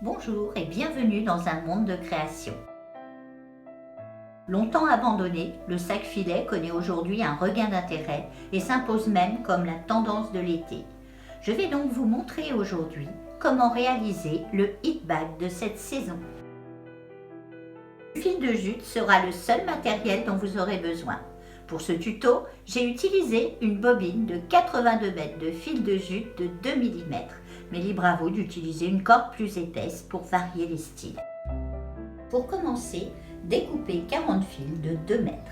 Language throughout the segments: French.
Bonjour et bienvenue dans un monde de création. Longtemps abandonné, le sac filet connaît aujourd'hui un regain d'intérêt et s'impose même comme la tendance de l'été. Je vais donc vous montrer aujourd'hui comment réaliser le hit bag de cette saison. Le fil de jute sera le seul matériel dont vous aurez besoin. Pour ce tuto, j'ai utilisé une bobine de 82 mètres de fil de jute de 2 mm, mais libre à vous d'utiliser une corde plus épaisse pour varier les styles. Pour commencer, découpez 40 fils de 2 mètres.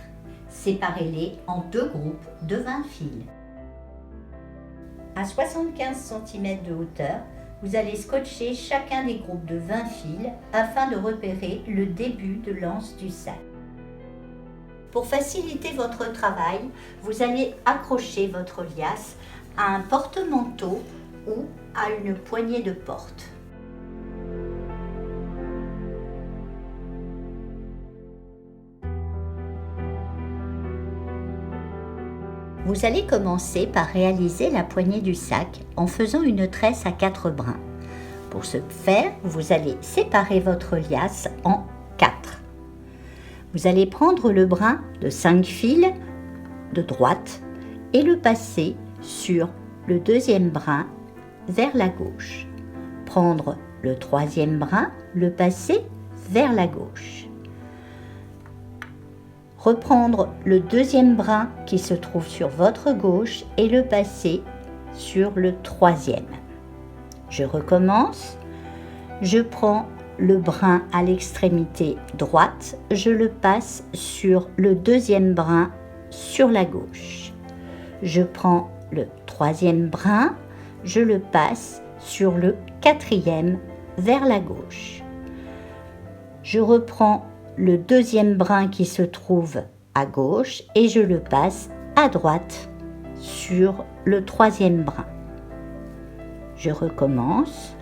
Séparez-les en deux groupes de 20 fils. À 75 cm de hauteur, vous allez scotcher chacun des groupes de 20 fils afin de repérer le début de l'anse du sac. Pour faciliter votre travail, vous allez accrocher votre liasse à un porte-manteau ou à une poignée de porte. Vous allez commencer par réaliser la poignée du sac en faisant une tresse à 4 brins. Pour ce faire, vous allez séparer votre liasse en 4. Vous allez prendre le brin de 5 fils de droite et le passer sur le deuxième brin vers la gauche. Prendre le troisième brin, le passer vers la gauche. Reprendre le deuxième brin qui se trouve sur votre gauche et le passer sur le troisième. Je recommence. Je prends le brin à l'extrémité droite, je le passe sur le deuxième brin sur la gauche. Je prends le troisième brin, je le passe sur le quatrième vers la gauche. Je reprends le deuxième brin qui se trouve à gauche et je le passe à droite sur le troisième brin. Je recommence.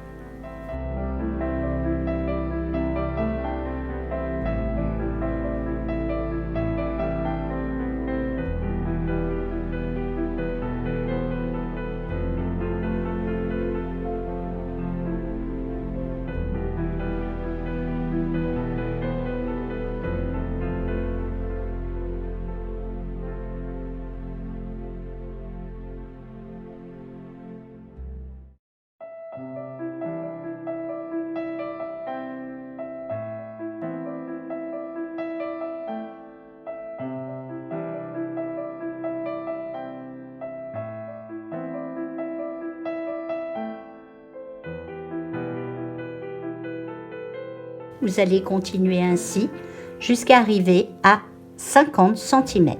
Vous allez continuer ainsi jusqu'à arriver à 50 cm.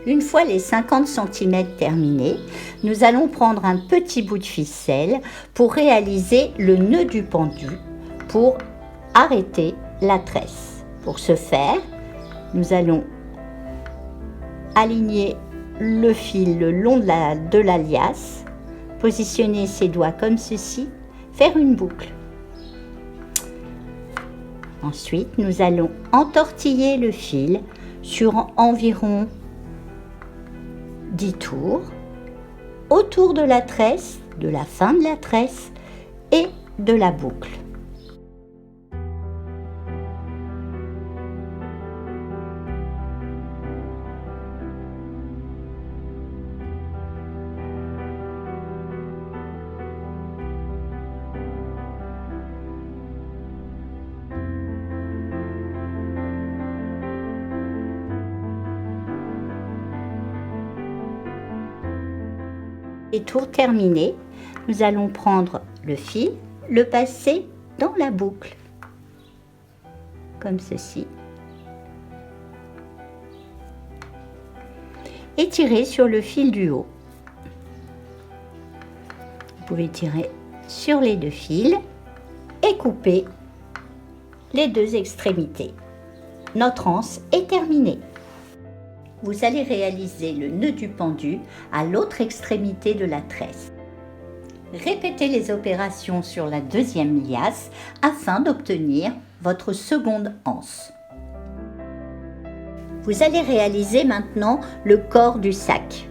Une fois les 50 cm terminés, nous allons prendre un petit bout de ficelle pour réaliser le nœud du pendu pour arrêter la tresse. Pour ce faire, nous allons aligner le fil le long de la liasse, positionner ses doigts comme ceci, faire une boucle. Ensuite, nous allons entortiller le fil sur environ 10 tours autour de la tresse, de la fin de la tresse et de la boucle. Et tour terminé, nous allons prendre le fil, le passer dans la boucle, comme ceci, et tirer sur le fil du haut. Vous pouvez tirer sur les deux fils et couper les deux extrémités. Notre anse est terminée. Vous allez réaliser le nœud du pendu à l'autre extrémité de la tresse. Répétez les opérations sur la deuxième liasse afin d'obtenir votre seconde anse. Vous allez réaliser maintenant le corps du sac.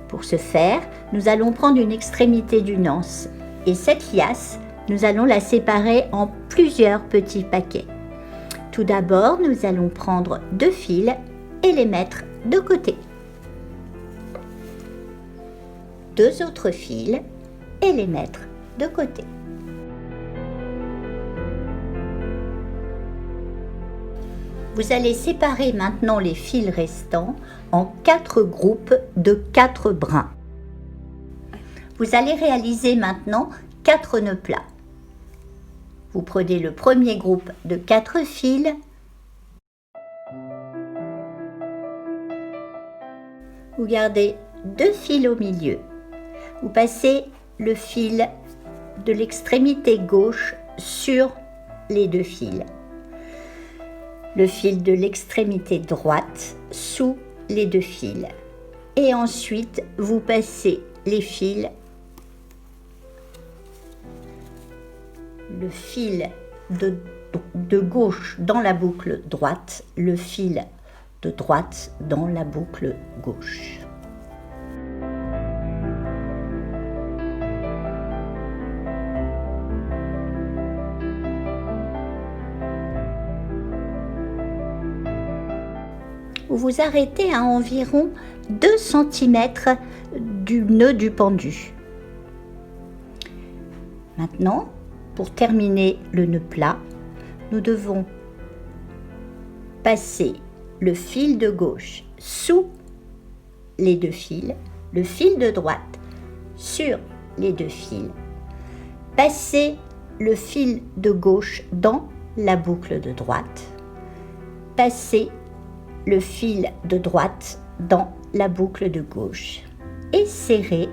Pour ce faire, nous allons prendre une extrémité d'une anse et cette liasse Nous allons la séparer en plusieurs petits paquets. Tout d'abord, nous allons prendre 2 fils et les mettre de côté. 2 autres fils et les mettre de côté. Vous allez séparer maintenant les fils restants en 4 groupes de 4 brins. Vous allez réaliser maintenant 4 nœuds plats. Vous prenez le premier groupe de 4 fils. Vous gardez 2 fils au milieu. Vous passez le fil de l'extrémité gauche sur les 2 fils. Le fil de l'extrémité droite sous les 2 fils. Et ensuite, vous passez les fils, le fil de gauche dans la boucle droite, le fil de droite dans la boucle gauche. Vous vous arrêtez à environ 2 cm du nœud du pendu. Maintenant, pour terminer le nœud plat, nous devons passer le fil de gauche sous les 2 fils, le fil de droite sur les 2 fils, passer le fil de gauche dans la boucle de droite, passer le fil de droite dans la boucle de gauche et serrer.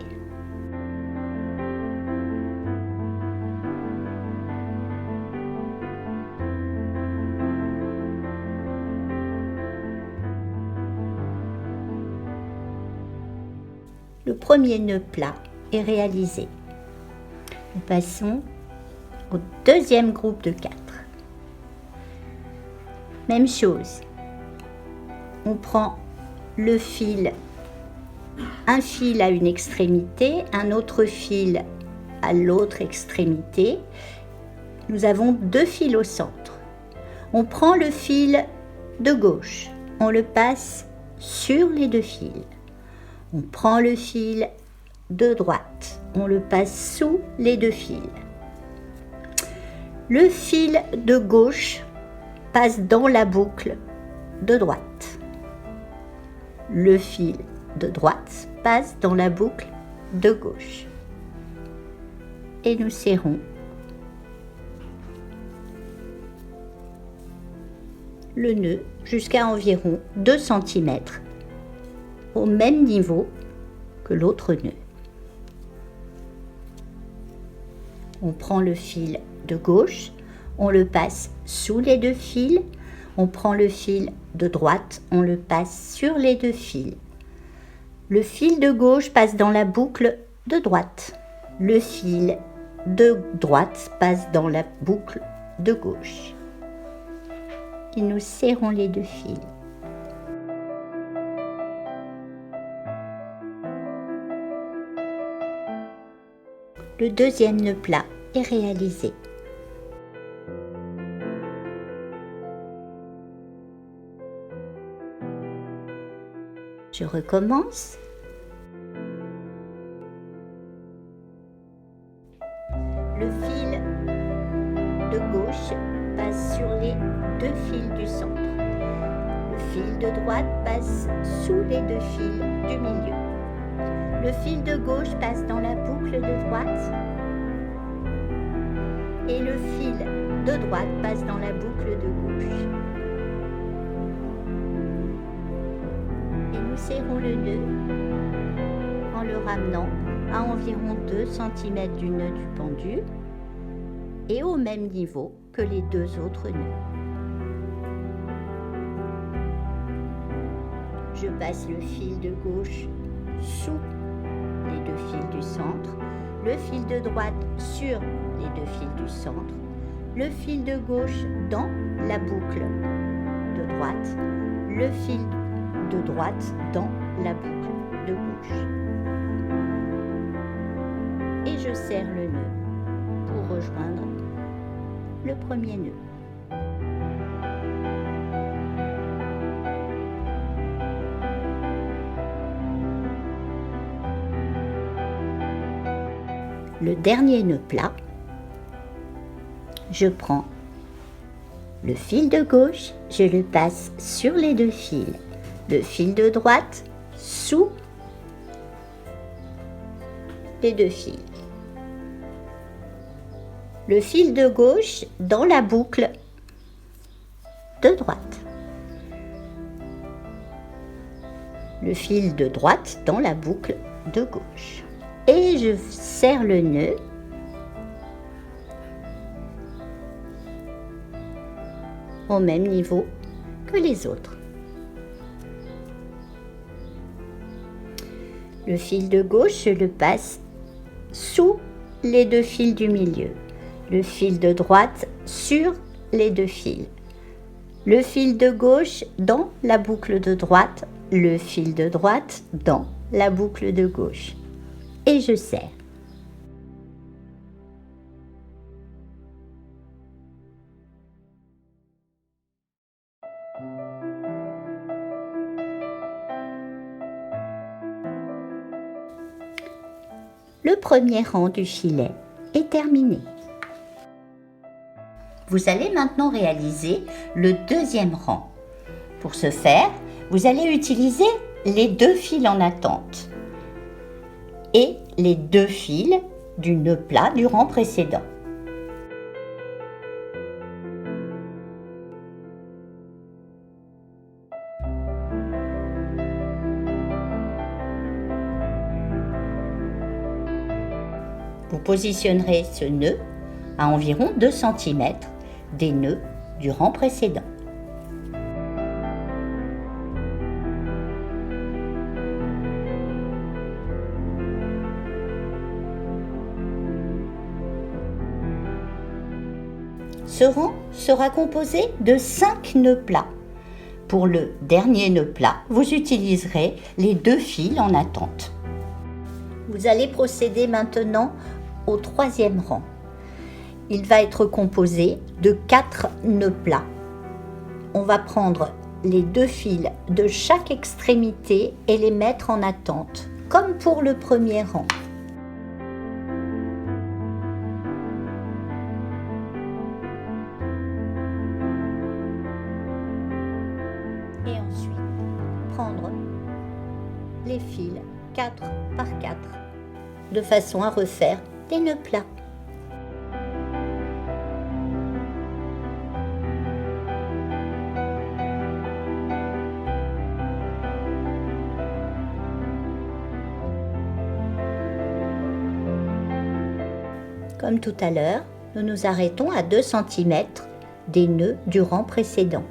Le premier nœud plat est réalisé. Nous passons au deuxième groupe de 4. Même chose. On prend le fil, un fil à une extrémité, un autre fil à l'autre extrémité. Nous avons 2 fils au centre. On prend le fil de gauche, on le passe sur les 2 fils. On prend le fil de droite, on le passe sous les 2 fils. Le fil de gauche passe dans la boucle de droite. Le fil de droite passe dans la boucle de gauche. Et nous serrons le nœud jusqu'à environ 2 cm au même niveau que l'autre nœud. On prend le fil de gauche, on le passe sous les 2 fils. On prend le fil de droite, on le passe sur les 2 fils. Le fil de gauche passe dans la boucle de droite. Le fil de droite passe dans la boucle de gauche. Et nous serrons les 2 fils. Le deuxième nœud plat est réalisé. Je recommence. Le fil de gauche passe sur les 2 fils du centre. Le fil de droite passe sous les 2 fils du milieu. Le fil de gauche passe dans la boucle de droite. Et le fil de droite passe dans la boucle de gauche. Nous serrons le nœud en le ramenant à environ 2 cm du nœud du pendu et au même niveau que les 2 autres nœuds. Je passe le fil de gauche sous les 2 fils du centre, le fil de droite sur les 2 fils du centre, le fil de gauche dans la boucle de droite, le fil de droite dans la boucle de gauche. Et je serre le nœud pour rejoindre le premier nœud. Le dernier nœud plat, je prends le fil de gauche, je le passe sur les deux fils, le fil de droite sous les deux fils, le fil de gauche dans la boucle de droite, le fil de droite dans la boucle de gauche. Et je serre le nœud au même niveau que les autres. Le fil de gauche, je le passe sous les deux fils du milieu. Le fil de droite sur les deux fils. Le fil de gauche dans la boucle de droite. Le fil de droite dans la boucle de gauche. Et je serre. Le premier rang du filet est terminé. Vous allez maintenant réaliser le deuxième rang. Pour ce faire, vous allez utiliser les deux fils en attente et les deux fils du nœud plat du rang précédent. Vous positionnerez ce nœud à environ 2 cm des nœuds du rang précédent. Ce rang sera composé de 5 nœuds plats. Pour le dernier nœud plat, vous utiliserez les deux fils en attente. Vous allez procéder maintenant au troisième rang. Il va être composé de 4 nœuds plats. On va prendre les deux fils de chaque extrémité et les mettre en attente, comme pour le premier rang. Et ensuite, prendre les fils 4 par 4 de façon à refaire des nœuds plats. Comme tout à l'heure, nous nous arrêtons à 2 cm des nœuds du rang précédent.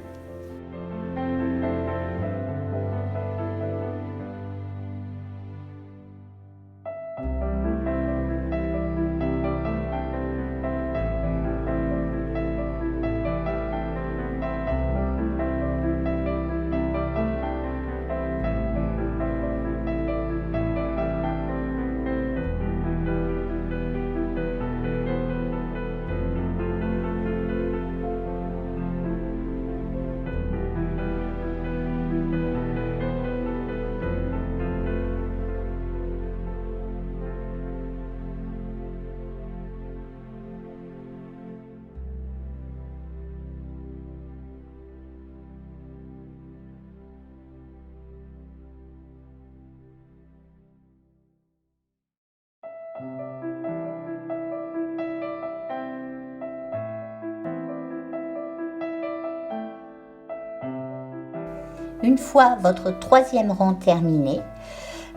Une fois votre troisième rang terminé,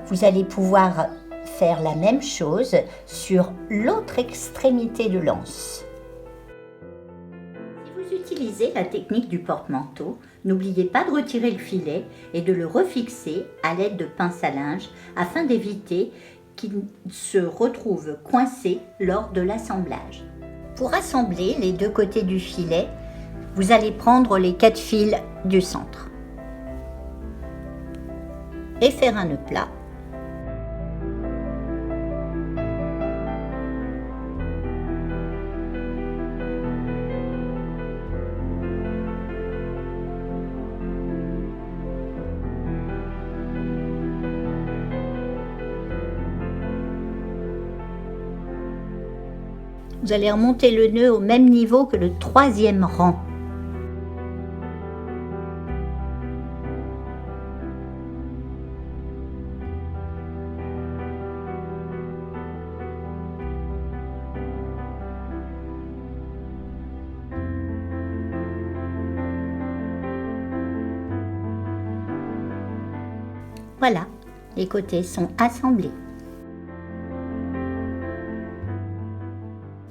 vous allez pouvoir faire la même chose sur l'autre extrémité de l'anse. Si vous utilisez la technique du porte-manteau, n'oubliez pas de retirer le filet et de le refixer à l'aide de pince à linge afin d'éviter qu'il se retrouve coincé lors de l'assemblage. Pour assembler les deux côtés du filet, vous allez prendre les 4 fils du centre et faire un nœud plat. Vous allez remonter le nœud au même niveau que le troisième rang. Voilà, les côtés sont assemblés.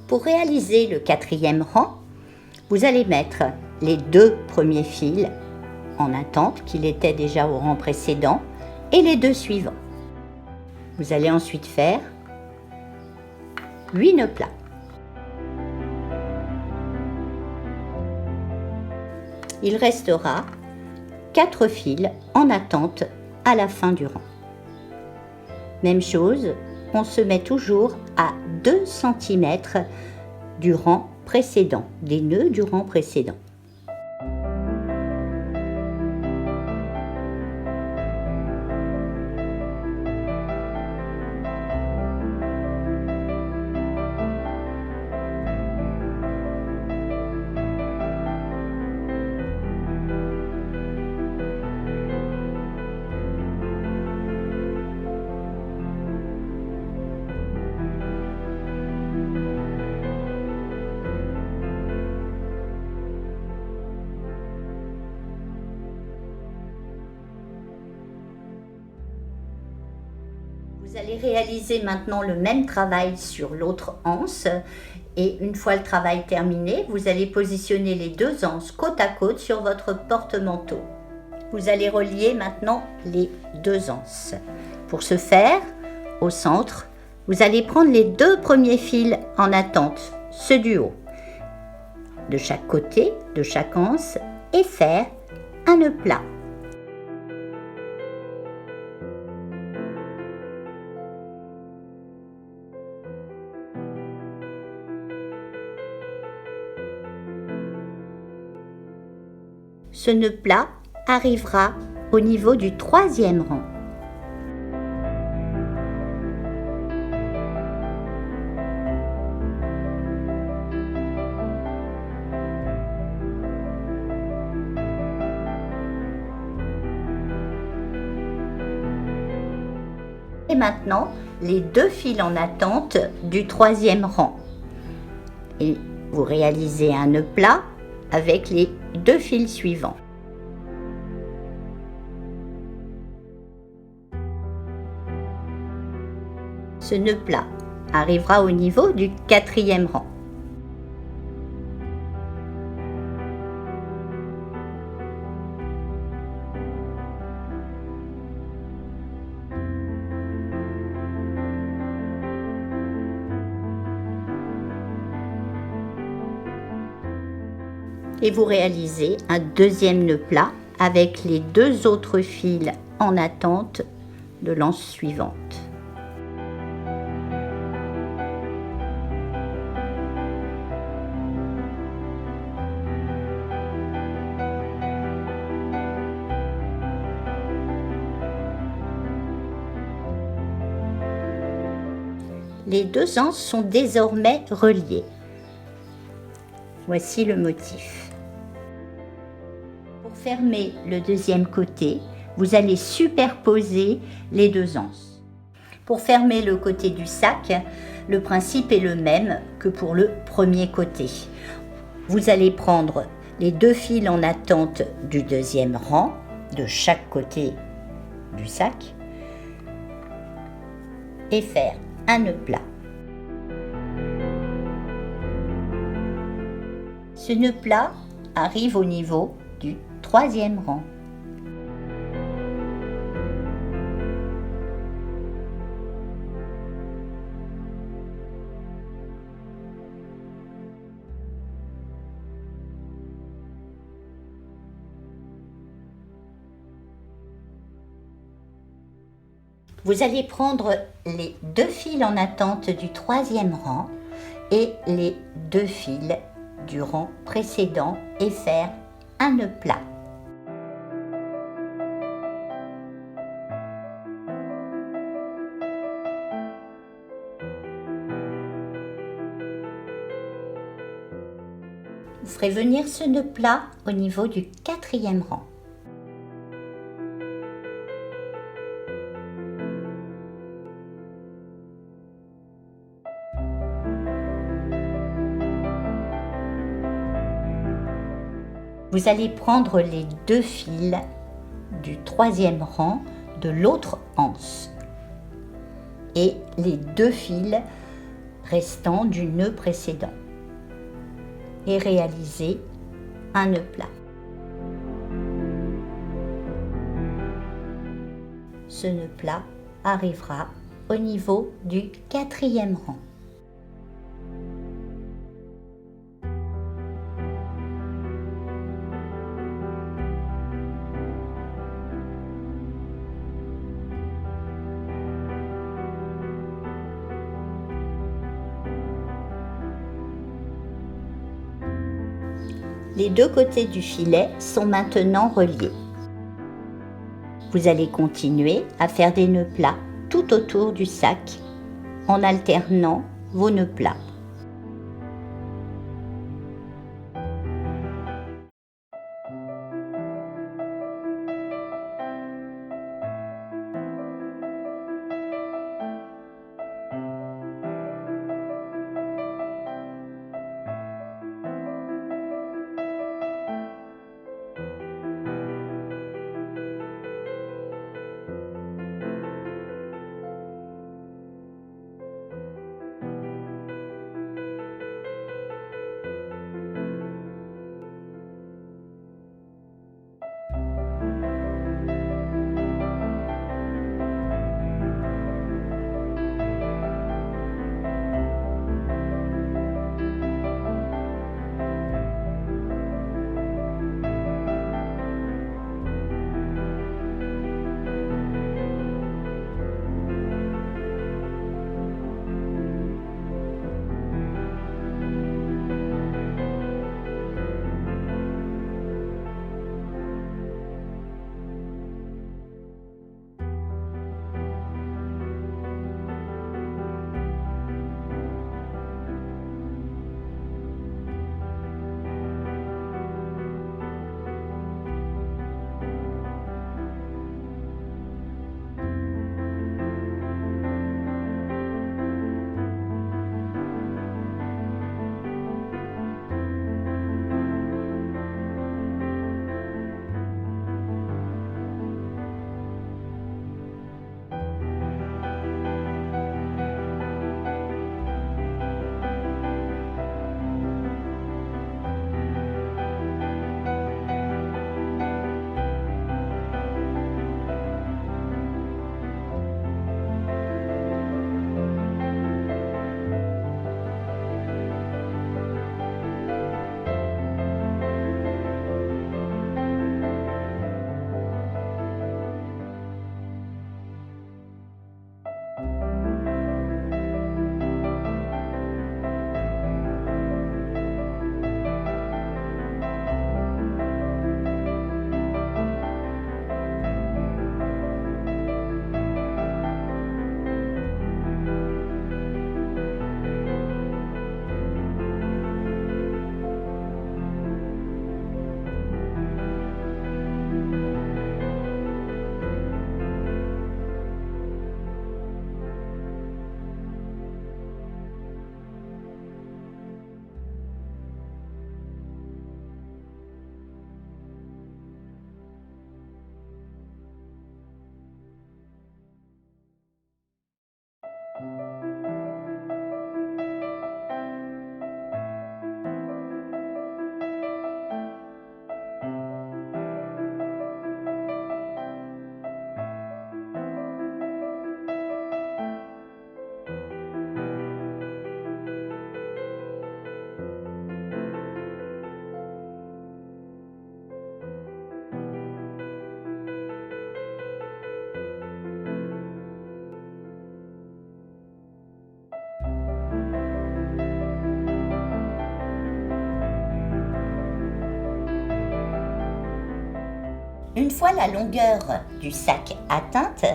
Pour réaliser le quatrième rang, vous allez mettre les 2 premiers fils en attente qu'il était déjà au rang précédent et les 2 suivants. Vous allez ensuite faire 8 nœuds plats. Il restera 4 fils en attente à la fin du rang. Même chose, on se met toujours à 2 cm du rang précédent, des nœuds du rang précédent. Vous allez réaliser maintenant le même travail sur l'autre anse et une fois le travail terminé, vous allez positionner les 2 anses côte à côte sur votre porte-manteau. Vous allez relier maintenant les 2 anses. Pour ce faire, au centre, vous allez prendre les 2 premiers fils en attente, ceux du haut, de chaque côté, de chaque anse et faire un nœud plat. Ce nœud plat arrivera au niveau du 3e rang. Et maintenant, les 2 fils en attente du 3e rang. Et vous réalisez un nœud plat avec les 2 fils suivants. Ce nœud plat arrivera au niveau du 4e rang. Et vous réalisez un 2e nœud plat avec les 2 autres fils en attente de l'anse suivante. Les 2 anses sont désormais reliées. Voici le motif. Pour fermer le 2e côté, vous allez superposer les 2 anses. Pour fermer le côté du sac, le principe est le même que pour le premier côté. Vous allez prendre les 2 fils en attente du 2e rang de chaque côté du sac et faire un nœud plat. Ce nœud plat arrive au niveau du 3e rang. Vous allez prendre les 2 fils en attente du 3e rang et les 2 fils du rang précédent et faire un nœud plat. Vous ferez venir ce nœud plat au niveau du 4e rang. Vous allez prendre les 2 fils du 3e rang de l'autre anse et les 2 fils restants du nœud précédent et réaliser un nœud plat. Ce nœud plat arrivera au niveau du 4e rang. Les 2 côtés du filet sont maintenant reliés. Vous allez continuer à faire des nœuds plats tout autour du sac en alternant vos nœuds plats. Une fois la longueur du sac atteinte,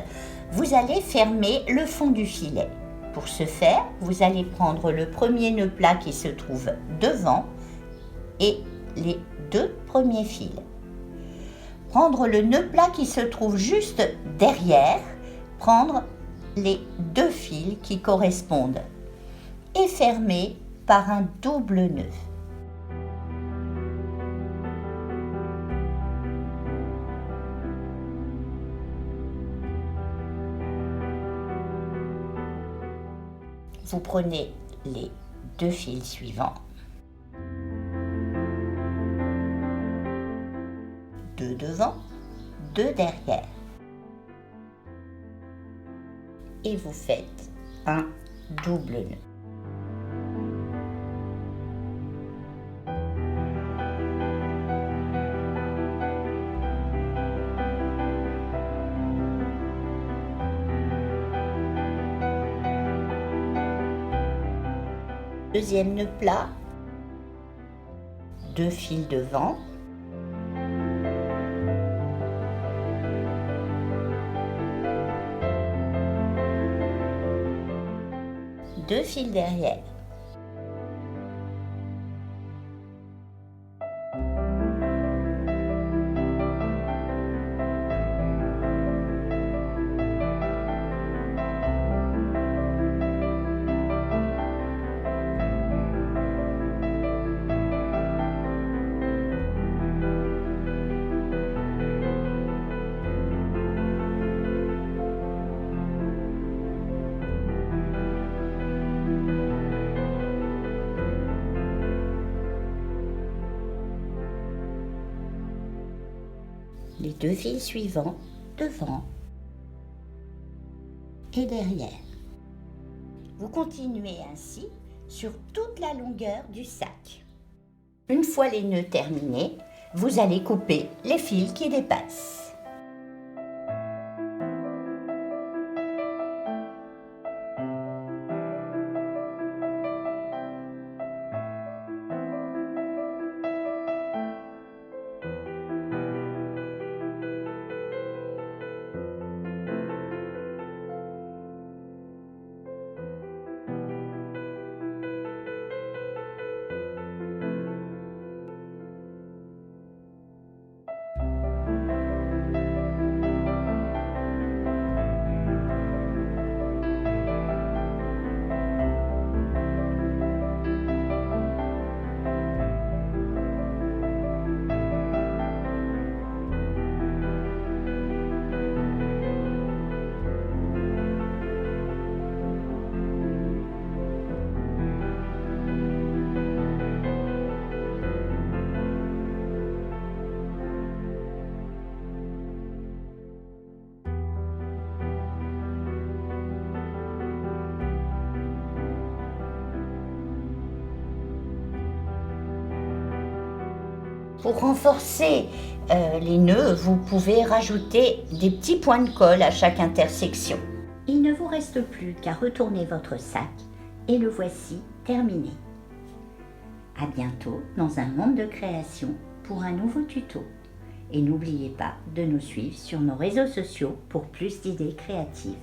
vous allez fermer le fond du filet. Pour ce faire, vous allez prendre le premier nœud plat qui se trouve devant et les 2 premiers fils. Prendre le nœud plat qui se trouve juste derrière, prendre les 2 fils qui correspondent et fermer par un double nœud. Vous prenez les 2 fils suivants, 2 devant, 2 derrière, et vous faites un double nœud. Deuxième nœud plat, 2 fils devant, deux fils derrière. Les 2 fils suivants devant et derrière. Vous continuez ainsi sur toute la longueur du sac. Une fois les nœuds terminés, vous allez couper les fils qui dépassent. Pour renforcer les nœuds, vous pouvez rajouter des petits points de colle à chaque intersection. Il ne vous reste plus qu'à retourner votre sac et le voici terminé. À bientôt dans un monde de création pour un nouveau tuto. Et n'oubliez pas de nous suivre sur nos réseaux sociaux pour plus d'idées créatives.